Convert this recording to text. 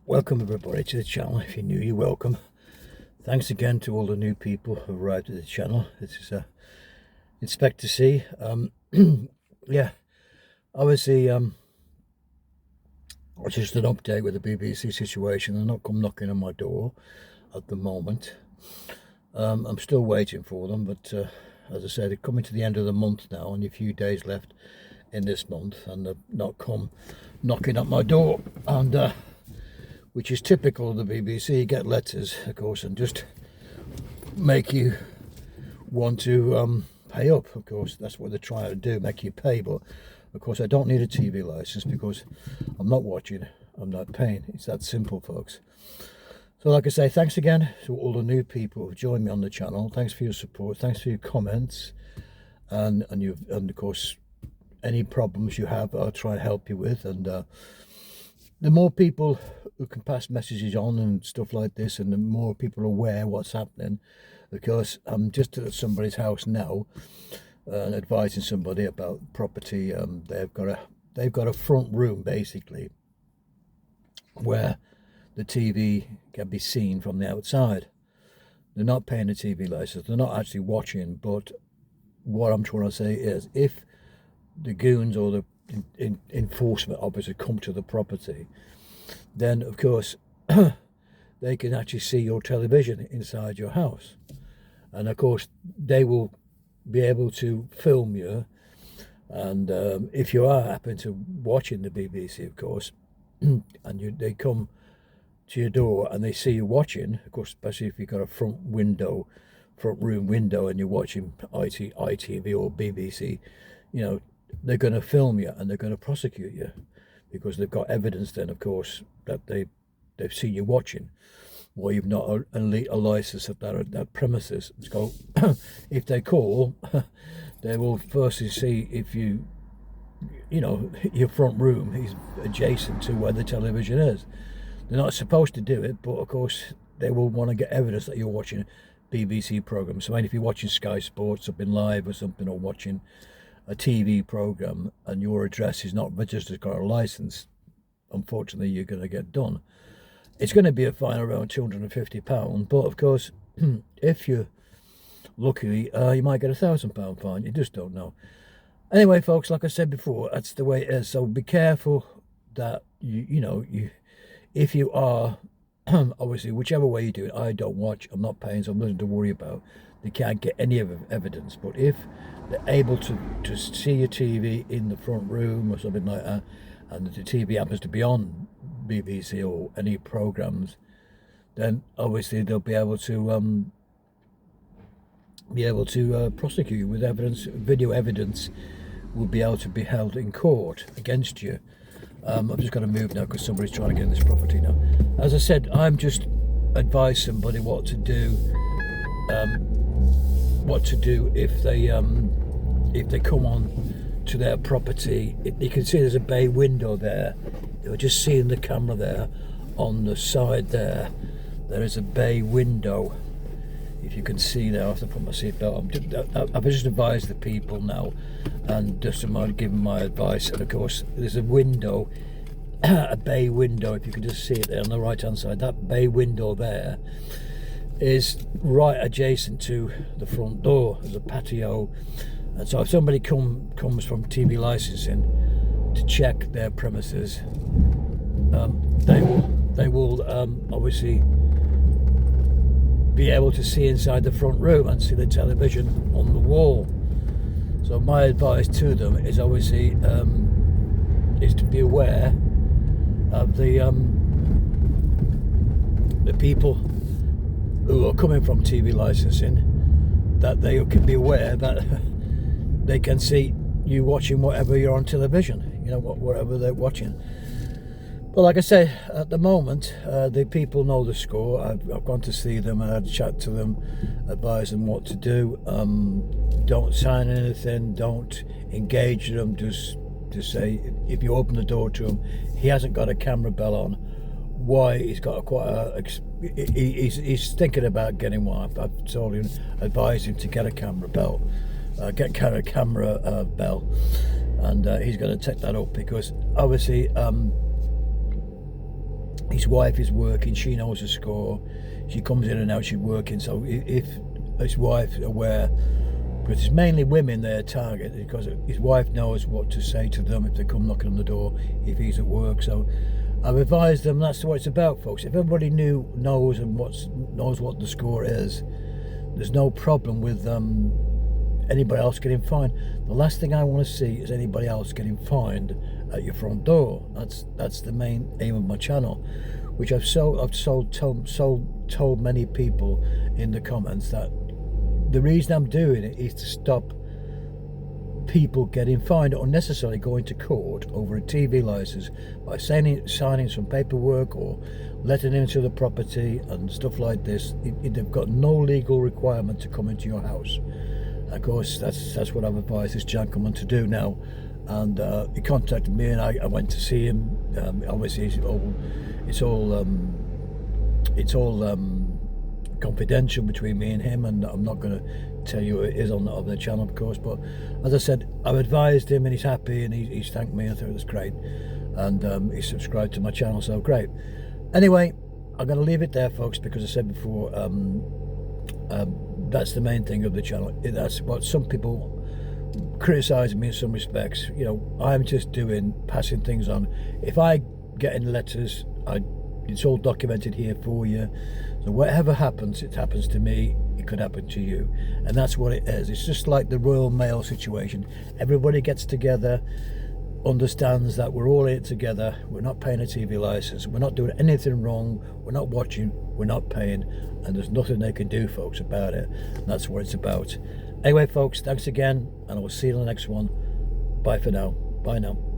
Welcome everybody to the channel. If you're new, you're welcome. Thanks again to all the new people who arrived at the channel. This is Inspector C. Yeah, obviously just an update with the BBC situation. They're not come knocking on my door at the moment. I'm still waiting for them, but as I said, they're coming to the end of the month now, only a few days left in this month, and they've not come knocking at my door, and which is typical of the BBC. You get letters, of course, and just make you want to pay up. Of course, that's what they're trying to do, make you pay. But of course, I don't need a TV license because I'm not watching, I'm not paying. It's that simple, folks. So like I say, thanks again to all the new people who've joined me on the channel. Thanks for your support, thanks for your comments, and of course any problems you have, I'll try and help you with. And the more people who can pass messages on and stuff like this, and the more people are aware what's happening, because I'm just at somebody's house now and advising somebody about property. They've got a front room basically where the TV can be seen from the outside. They're not paying a TV license, they're not actually watching, but what I'm trying to say is, if the goons or the enforcement officer come to the property, then of course they can actually see your television inside your house, and of course they will be able to film you. And if you are happen to watching the BBC, of course, and they come to your door and they see you watching, of course, especially if you've got a front room window and you're watching ITV or BBC, you know, they're going to film you and they're going to prosecute you, because they've got evidence then, of course, that they've seen you watching, or you've not a license at that premises. So if they call, they will firstly see if you know, your front room is adjacent to where the television is. They're not supposed to do it, but of course they will want to get evidence that you're watching BBC programs. So if you're watching Sky Sports up in live or something, or watching a TV program and your address is not registered, got a license, unfortunately you're going to get done. It's going to be a fine around £250, but of course if you're lucky, you might get £1,000 fine. You just don't know. Anyway, folks, like I said before, that's the way it is. So be careful that you know, if you are obviously, whichever way you do it, I don't watch, I'm not paying, so I'm nothing to worry about. They can't get any evidence. But if they're able to see your TV in the front room or something like that, and the TV happens to be on BBC or any programs, then obviously they'll be able to prosecute you with evidence. Video evidence will be able to be held in court against you. I'm just going to move now because somebody's trying to get in this property now. As I said, I'm just advise somebody what to do if they come on to their property. You can see there's a bay window there. You're just seeing the camera there on the side there. There is a bay window. If you can see there, I have to put my seatbelt on. I've just advised the people now, and just giving my advice. And of course, there's a window, a bay window. If you can just see it there on the right hand side, that bay window there is right adjacent to the front door. There's a patio, and so if somebody comes from TV licensing to check their premises, they will obviously be able to see inside the front room and see the television on the wall. So my advice to them is obviously is to be aware of the people who are coming from TV licensing, that they can be aware that they can see you watching whatever you're on television, you know, whatever they're watching. But like I say, at the moment, the people know the score. I've gone to see them and had a chat to them, advise them what to do. Don't sign anything, don't engage them, just say, if you open the door to him, he hasn't got a camera bell on. Why? He's got he's thinking about getting one. I've told him, advised him to get a camera bell, and he's going to take that up, because obviously his wife is working, she knows the score, she comes in and out, she's working, so if his wife's aware, but it's mainly women they're target, because his wife knows what to say to them if they come knocking on the door if he's at work. So I've advised them that's what it's about, folks. If everybody knows what the score is, there's no problem with anybody else getting fined. The last thing I want to see is anybody else getting fined at your front door. That's the main aim of my channel, which I've told many people in the comments that the reason I'm doing it is to stop people getting fined or unnecessarily going to court over a TV license by signing some paperwork or letting into the property and stuff like this. They've got no legal requirement to come into your house. Of course, that's what I've advised this gentleman to do now, and he contacted me, and I went to see him. Obviously, it's all confidential between me and him, and I'm not going to tell you it is on the channel, of course. But as I said, I've advised him, and he's happy, and he's thanked me. I thought it was great, and he's subscribed to my channel, so great. Anyway, I'm going to leave it there, folks, because I said before, that's the main thing of the channel. That's what some people criticize me in some respects. You know, I'm just passing things on. If I get in letters, it's all documented here for you. So whatever happens, it happens to me, it could happen to you. And that's what it is. It's just like the Royal Mail situation. Everybody gets together, understands that we're all in it together. We're not paying a TV license. We're not doing anything wrong. We're not watching. We're not paying. And there's nothing they can do, folks, about it. And that's what it's about. Anyway, folks, thanks again. And I will see you in the next one. Bye for now. Bye now.